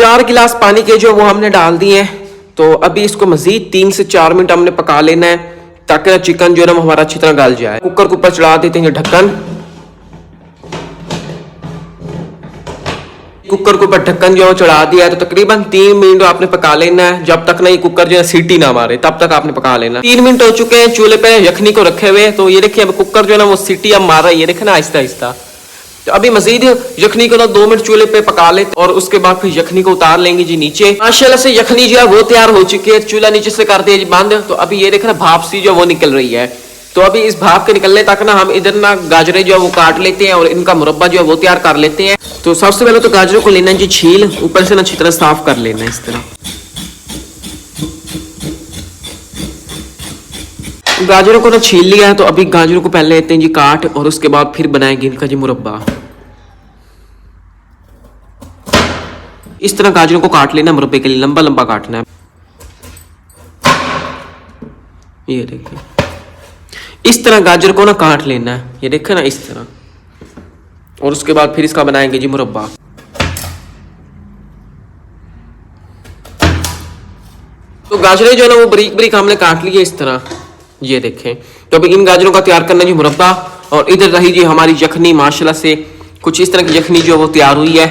4 गिलास पानी के जो वो हमने डाल दिए हैं। तो अभी इसको मजीद 3 से 4 मिनट हमने पका लेना है ताकि चिकन जो है ना हमारा अच्छी तरह गल जाए। कुकर के ऊपर चढ़ा देते हैं ढक्कन। कुकर के ऊपर ढक्कन जो चढ़ा दिया है तो तकरीबन 3 मिनट आपने पका लेना है, जब तक ना ये कुकर जो है सीटी ना मारे तब तक आपने पका लेना। 3 मिनट हो चुके हैं चूल्हे पे यखनी को रखे हुए। तो ये देखिए अब कुकर जो है ना वो सीटी अब मार रहा है, ये देखे ना आहिस्ता आहिस्ता। तो अभी मजीद यखनी को ना 2 मिनट चूल्हे पे पका ले और उसके बाद फिर यखनी को उतार लेंगे जी नीचे। माशाल्लाह से यखनी जो है वो तैयार हो चुकी है। चूल्हा नीचे से कर दिया जी बंद। तो अभी ये देखना भाप सी जो वो निकल रही है। तो अभी इस भाप के निकलने तक ना हम इधर ना गाजरे जो है वो काट लेते हैं और इनका मुरब्बा जो है वो तैयार कर लेते हैं। तो सबसे पहले तो गाजरों को लेना जी छील, ऊपर से ना अच्छी तरह साफ कर लेना इस तरह। गाजरों को ना छील लिया है तो अभी गाजरों को पहले लेते हैं जी काट और उसके बाद फिर बनाएंगे इनका जी मुरब्बा। इस तरह गाजरों को काट लेना मुरब्बे के लिए, लंबा लंबा काटना है। ये देखिए इस तरह गाजर को ना काट लेना है, ये देखा ना इस तरह। और उसके बाद फिर इसका बनाएंगे जी मुरब्बा। तो गाजरें जो है ना वो बारीक बारीक हमने काट लिए इस तरह, ये देखें। तो अभी इन गाजरों का तैयार करना जी मुरब्बा। और इधर रही जी हमारी यखनी, माशाल्लाह से कुछ इस तरह की यखनी जो वो तैयार हुई है।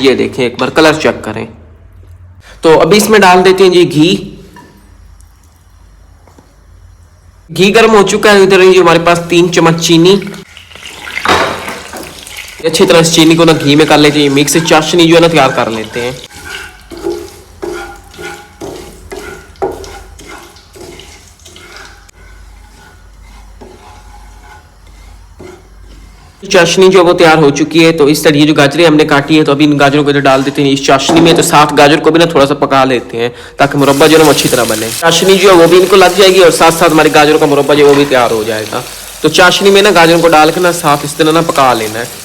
ये देखें एक बार कलर चेक करें। तो अभी इसमें डाल देते हैं जी घी गर्म हो चुका है। इधर रही जी हमारे पास 3 चम्मच चीनी। अच्छी तरह इस चीनी को ना घी में कर लेते हैं मिक्स। चाशनी जो है ना तैयार कर लेते हैं। चाशनी जो वो तैयार हो चुकी है। तो इस तरह ये जो गाजरें हमने काटी है तो अभी इन गाजरों को इधर डाल देते हैं इस चाशनी में। तो साथ गाजर को भी ना थोड़ा सा पका लेते हैं ताकि मुरब्बा जो है वो अच्छी तरह बने। चाशनी जो है वो भी इनको लग जाएगी और साथ साथ हमारे गाजरों का मुरब्बा जो वो भी तैयार हो जाएगा। तो चाशनी में ना गाजरों को डाल के ना साथ इस तरह ना पका लेना है।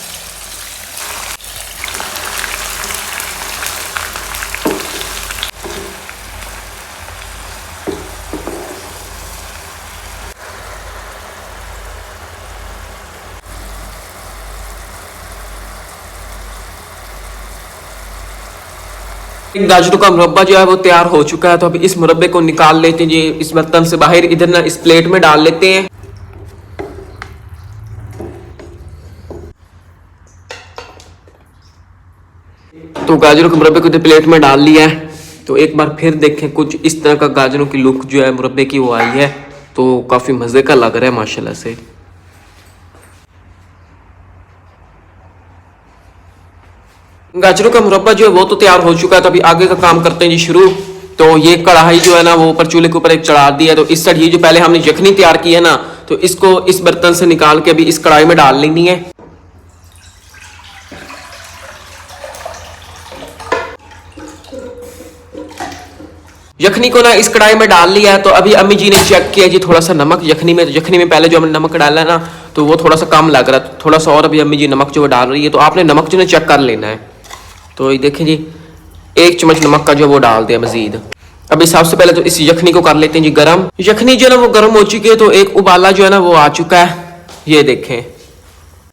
गाजरों का मुरब्बा जो है वो तैयार हो चुका है। तो अभी इस मुरब्बे को निकाल लेते हैं जी इस बर्तन से बाहर। इधर ना इस प्लेट में डाल लेते हैं। तो गाजरों के मुरब्बे को इधर प्लेट में डाल लिया है। तो एक बार फिर देखें कुछ इस तरह का गाजरों की लुक जो है मुरब्बे की वो आई है। तो काफी मजे का लग रहा है माशाल्लाह से। गाजरों का मुरब्बा जो है वो तो तैयार हो चुका है। तो अभी आगे का काम करते हैं जी शुरू। तो ये कढ़ाई जो है ना वो ऊपर चूल्हे के ऊपर एक चढ़ा दिया है। तो इस साइड ये जो पहले हमने यखनी तैयार की है ना तो इसको इस बर्तन से निकाल के अभी इस कढ़ाई में डाल लेनी है। यखनी को ना इस कढ़ाई में डाल लिया है। तो अभी अम्मी जी ने चेक किया जी थोड़ा सा नमक यखनी में। तो यखनी में पहले जो हमने नमक डाला है ना तो वो थोड़ा सा कम लग रहा है। तो थोड़ा सा और अभी अम्मी जी नमक जो डाल रही है। तो आपने नमक जो है चेक कर लेना है। तो ये देखें जी 1 चम्मच नमक का जो वो डाल दिया मजीद। अभी सबसे पहले तो इस यखनी को कर लेते हैं जी गरम। यखनी जो है ना वो गर्म हो चुकी है। तो एक उबाला जो है ना वो आ चुका है, ये देखें।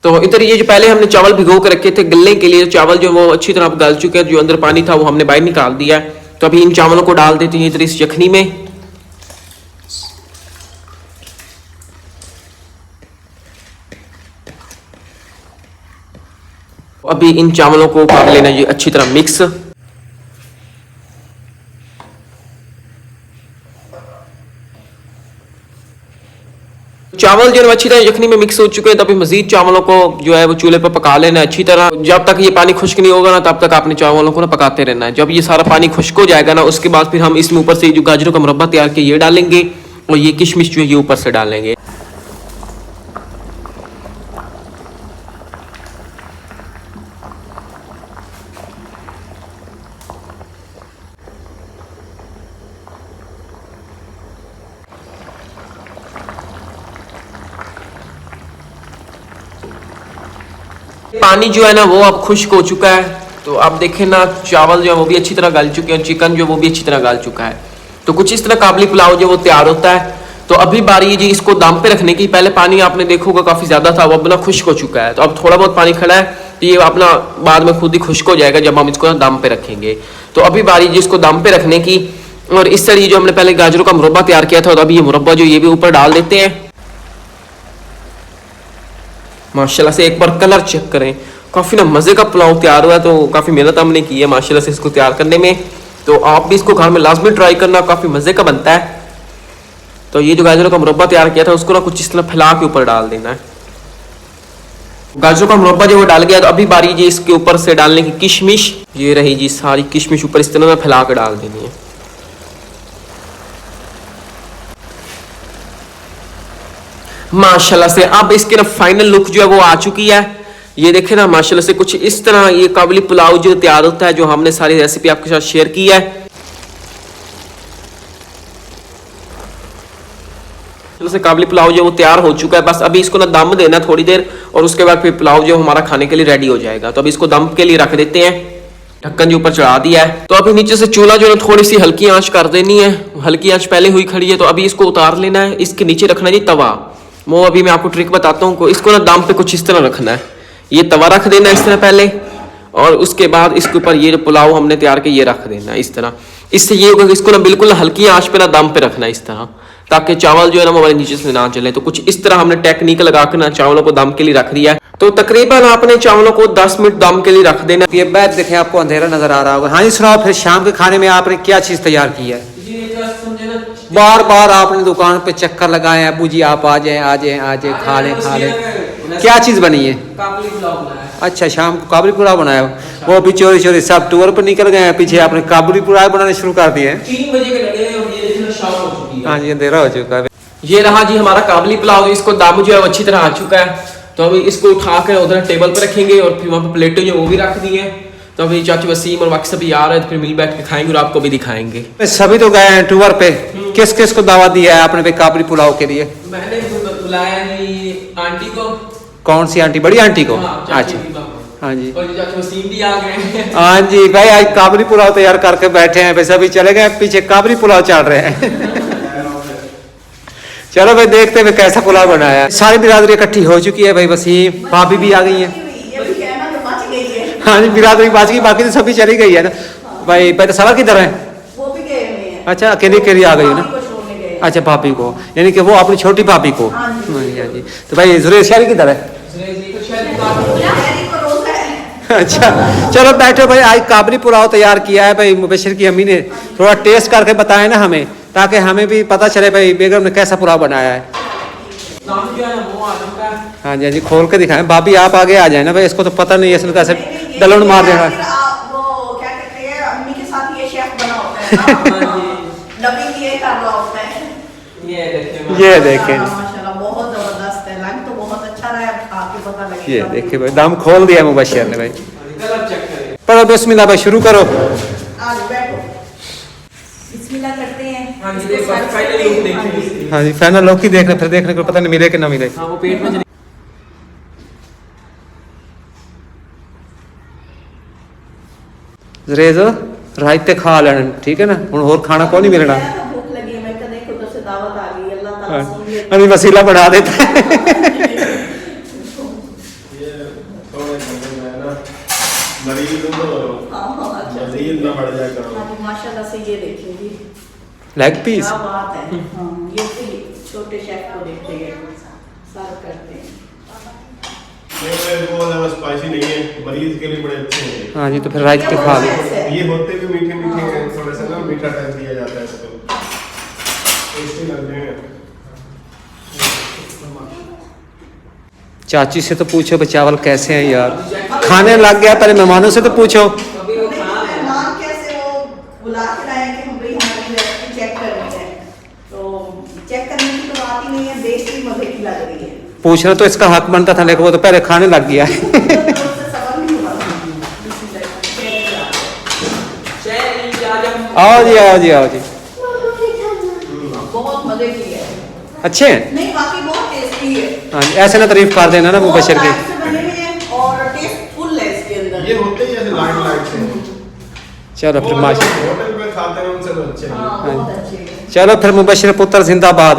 तो इधर ये जो पहले हमने चावल भिगो के रखे थे गलने के लिए, चावल जो वो अच्छी तरह गल चुके हैं। जो अंदर पानी था वो हमने बाहर निकाल दिया। तो अभी इन चावलों को डाल देते हैं इधर इस यखनी में। अभी इन चावलों को कर लेना जी अच्छी तरह मिक्स। चावल जो है अच्छी तरह यखनी में मिक्स हो चुके हैं। तो अभी मजीद चावलों को जो है वो चूल्हे पर पका लेना है अच्छी तरह। जब तक ये पानी खुश्क नहीं होगा ना तब तक आपने चावलों को ना पकाते रहना है। जब ये सारा पानी खुश्क हो जाएगा ना उसके बाद फिर हम इसमें ऊपर से जो गाजरों का मुरब्बा तैयार किया ये डालेंगे और ये किशमिश जो है ये ऊपर से डालेंगे। पानी जो है ना वो अब खुश्क हो चुका है। तो आप देखें ना चावल जो है वो भी अच्छी तरह गल चुके हैं, चिकन जो वो भी अच्छी तरह गल चुका है। तो कुछ इस तरह काबली पुलाव जो वो तैयार होता है। तो अभी बारी है जी इसको दम पे रखने की। पहले पानी आपने देखा होगा काफी ज्यादा था, वो अब ना खुश्क हो चुका है। तो अब थोड़ा बहुत पानी खड़ा है। तो ये अपना बाद में खुद ही खुश्क हो जाएगा जब हम इसको ना दम पे रखेंगे। तो अभी बारी जी इसको दम पे रखने की। और इस तरह जो हमने पहले गाजरों का मुरब्बा तैयार किया था, तो अभी ये मुरब्बा जो ये भी ऊपर डाल देते हैं। माशाल्लाह से एक बार कलर चेक करें, काफ़ी ना मज़े का पुलाव तैयार हुआ है। तो काफ़ी मेहनत हमने की है माशाल्लाह से इसको तैयार करने में। तो आप भी इसको घर में लाजमी ट्राई करना, काफ़ी मज़े का बनता है। तो ये जो गाजरों का मुरब्बा तैयार किया था उसको ना कुछ इस तरह फैला के ऊपर डाल देना है। गाजरों का मुरब्बा जो वो डाल गया, तो अभी बारी जी इसके ऊपर से डालने की किशमिश। ये रही जी सारी किशमिश ऊपर इस तरह फैला के डाल देनी है। माशाल्लाह से अब इसके ना फाइनल लुक जो है वो आ चुकी है। ये देखें ना माशाल्लाह से कुछ इस तरह ये काबुली पुलाव जो तैयार होता है, जो हमने सारी रेसिपी आपके साथ शेयर की है। से काबुली पुलाव जो वो तैयार हो चुका है, बस अभी इसको ना दम देना थोड़ी देर, और उसके बाद फिर पुलाव जो हमारा खाने के लिए रेडी हो जाएगा। तो अभी इसको दम के लिए रख देते हैं। ढक्कन जो ऊपर चढ़ा दिया है। तो अभी नीचे से चूल्हा जो है थोड़ी सी हल्की आंच कर देनी है। हल्की आंच पहले हुई खड़ी है, तो अभी इसको उतार लेना है। इसके नीचे रखना है जी तवा। वो अभी मैं आपको ट्रिक बताता हूँ। इसको ना दम पे कुछ इस तरह रखना है। ये तवा रख देना है इस तरह पहले, और उसके बाद इसके ऊपर ये जो पुलाव हमने तैयार किया ये रख देना है इस तरह। इससे ये होगा कि इसको ना बिल्कुल हल्की आंच पे ना दम पे रखना है इस तरह, ताकि चावल जो है ना हमारे नीचे से ना जले। तो कुछ इस तरह हमने टेक्निक लगा कर ना चावलों को दम के लिए रख दिया है। तो तकरीबन आपने चावलों को 10 मिनट दम के लिए रख देना। ये बैग देखें, आपको अंधेरा नजर आ रहा होगा। हाँ जी सुनाओ, फिर शाम के खाने में आपने क्या चीज तैयार की है? बार बार आपने दुकान पे चक्कर लगाए हैं, अबू जी आप आ जाए आ जाए आ जाए, खा लें खा लें। क्या चीज बनी है? काबुली पुलाव बनाया। अच्छा, शाम को काबुली पुलाव बनाया। वो भी चोरी चोरी सब टूर पर निकल गए हैं, पीछे आपने काबुली पुलाव बनाने शुरू कर दिए हैं। 3 बजे के लगे और ये देखिए शाम हो चुकी है। हाँ जी अंधेरा हो चुका है। ये रहा जी हमारा काबुली पुलाव। इसको दम जो है वो अच्छी तरह आ चुका है। तो अभी इसको उठा कर उधर टेबल पर रखेंगे, और फिर वहाँ पर प्लेटें जो वो भी रख दी हैं। तो अभी चाचू वसीम और बाकी सभी आ रहे हैं, तो फिर मिल बैठ के खाएंगे और आपको भी दिखाएंगे। सभी तो गए हैं टूर पे। किस किस को दावत दिया है आपने भाई काबुली पुलाव के लिए? मैंने बुलाया जी आंटी को। कौन सी आंटी? बड़ी आंटी को? हाँ, अच्छा हाँ जी। और चाचू वसीम भी आ गए। हाँ जी भाई, आज काबुली पुलाव तैयार करके बैठे हैं। वैसे अभी चले गए, पीछे काबुली पुलाव चल रहे हैं। चलो भाई देखते हैं कैसा पुलाव बनाया है। सारी बिरादरी इकट्ठी हो चुकी है भाई। वसीम भाभी भी आ गई है। हाँ जी बिरादरी बच गई, बाकी तो सभी चली गई है ना भाई। पहले सारा किधर है? वो भी गए हुए हैं। अच्छा अकेली अकेली आ गई है ना? भाभी को छोड़ने गए हैं। अच्छा भाभी को, यानी कि वो अपनी छोटी भाभी को। हाँ जी। हाँ जी। तो भाई जुरेर शहरी किधर है? शहरी को रोज है। अच्छा चलो बैठो भाई। आज काबुली पुलाव तैयार किया है भाई मुबशिर की अम्मी ने। थोड़ा टेस्ट करके बताए ना हमें, ताकि हमें भी पता चले भाई बेगम ने कैसा पुलाव बनाया है। हाँ जी हाँ जी, खोल के दिखाएं। भाभी आप आगे आ जाए ना भाई, इसको तो पता नहीं है इसने कैसे दलौंड मार देगा। वो क्या कहते हैं, अम्मी के साथ ये शेफ बना होता है ना। डबिंग ये कर रहा होता है। ये देखें, माशाल्लाह बहुत जबरदस्त है। लग तो बहुत अच्छा रहा है, खा के पता लगेगा। ये देखिए भाई दम खोल दिया मुबशिर ने भाई। पर बिस्मिल्लाह भाई शुरू करो। आज बैठो, बिस्मिल्लाह करते हैं। हाँ जी, एक बार फाइनल लुक देखिए। हाँ जी फाइनल लुक ही देखना, फिर देखने को पता नहीं मिले कि ना मिले। हाँ वो पेट में रेज़ो रायते खा लेना, ठीक है ना? हुण होर खाना को नहीं मिलना। भूख लगी है, मैं कदे खुद से दावत आ गई। अल्लाह ताला सुन ले। अभी वसीला बढ़ा देता है। माशाल्लाह से ये देखिए जी, लेग पीस क्या बात है। हाँ, ये भी छोटे शेफ को देखते हैं, सर्व करते हैं। स्पाइसी नहीं है, मरीज के लिए बड़े अच्छे हैं। हाँ जी, तो फिर राइट के खा लो। ये होते भी मीठे मीठे हैं, थोड़ा सा ना मीठा टाइप दिया जाता है इसको, टेस्टी लगते हैं। चाची से तो पूछो भाई चावल कैसे हैं यार। खाने लग गया, पहले मेहमानों से तो पूछो। मेहमान कैसे वो बुला के लाए कि हम भाई हमारी रेसिपी चेक करनी है, तो चेक करने की तो बात ही नहीं है, बेस्ट भी मजे की लग रही है। पूछना तो इसका हक बनता था, लेकिन वो तो पहले खाने लग गया। आओ जी आओ जी आओ जी। बहुत मजे की है। अच्छे हैं? नहीं बाकी बहुत टेस्टी है। हाँ जी, ऐसे ना तारीफ कर देना ना मुबशिर की। बहुत बने हुए हैं और टेस्टफुल है इसके अंदर। ये होते ही ऐसे लाइट लाइट से। चलो फिर माशा, होटल में खाते हैं उनसे तो अच्छे हैं। हाँ, बहुत अच्छे हैं। चलो फिर मुबशिर पुत्र जिंदाबाद।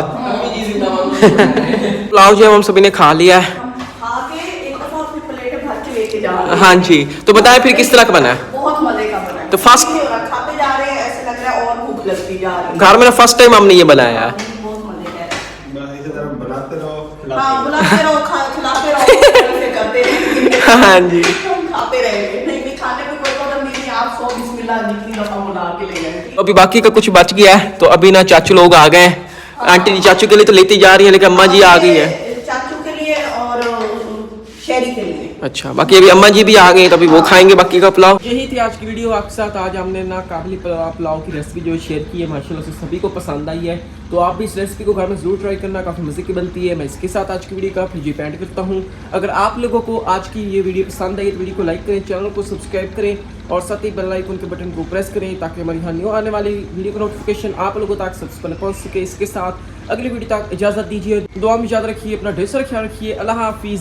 पुलाव जो हम सभी ने खा लिया है। हम खा के एक दफा अपनी प्लेट भर के लेके जा रहे हैं। हाँ जी, तो बताएं फिर किस तरह का बना है? बहुत मजे का बना है। तो first- नहीं हो रहा, खाते जा रहे हैं, ऐसे लग रहा है और भूख लगती जा रही है। घर में ना फर्स्ट टाइम हमने ये बनाया है। बहुत मजे का है। बस इसी तरह बनाते रहो, हाँ, खिलाते रहो। बुलाते रहो, खिलाते रहो, ऐसे करते रहेंगे। हाँ जी। हम खाते रहेंगे। नहीं खाने में कोई प्रॉब्लम नहीं है, आप 100 बिस्मिल्लाह जितनी दफा बुला के ले जाएंगे। तो अभी बाकी का कुछ बच गया है, तो अभी ना चाचू लोग आ गए हैं। आंटी जी चाचू के लिए तो लेती जा रही है, लेकिन अम्मा जी आ गई है। चाचू के लिए और शेरी के लिए। अच्छा, बाकी अभी अम्मा जी भी आ गई हैं, तो अभी वो खाएंगे बाकी का पुलाव। यही थी आज की वीडियो आपके साथ। आज हमने ना काबली पुलाव की रेसिपी जो शेयर की है, माशाल्लाह से सभी को पसंद आई है। तो आप भी इस रेसिपी को घर में जरूर ट्राई करना, काफ़ी मजे की बनती है। मैं इसके साथ आज की वीडियो का फिर पेंट करता हूँ। अगर आप लोगों को आज की ये वीडियो पसंद आई तो वीडियो को लाइक करें, चैनल को सब्सक्राइब करें और साथ ही बेल आइकन के बटन को प्रेस करें, ताकि हमारी यहाँ न्यू आने वाली वीडियो का नोटिफिकेशन आप लोगों तक सबसे पहले पहुँच सके। इसके साथ अगली वीडियो तक इजाज़त दीजिए। दुआ में याद रखिए, अपना ढेर सारा ख्याल रखिए। अल्लाह हाफिज़।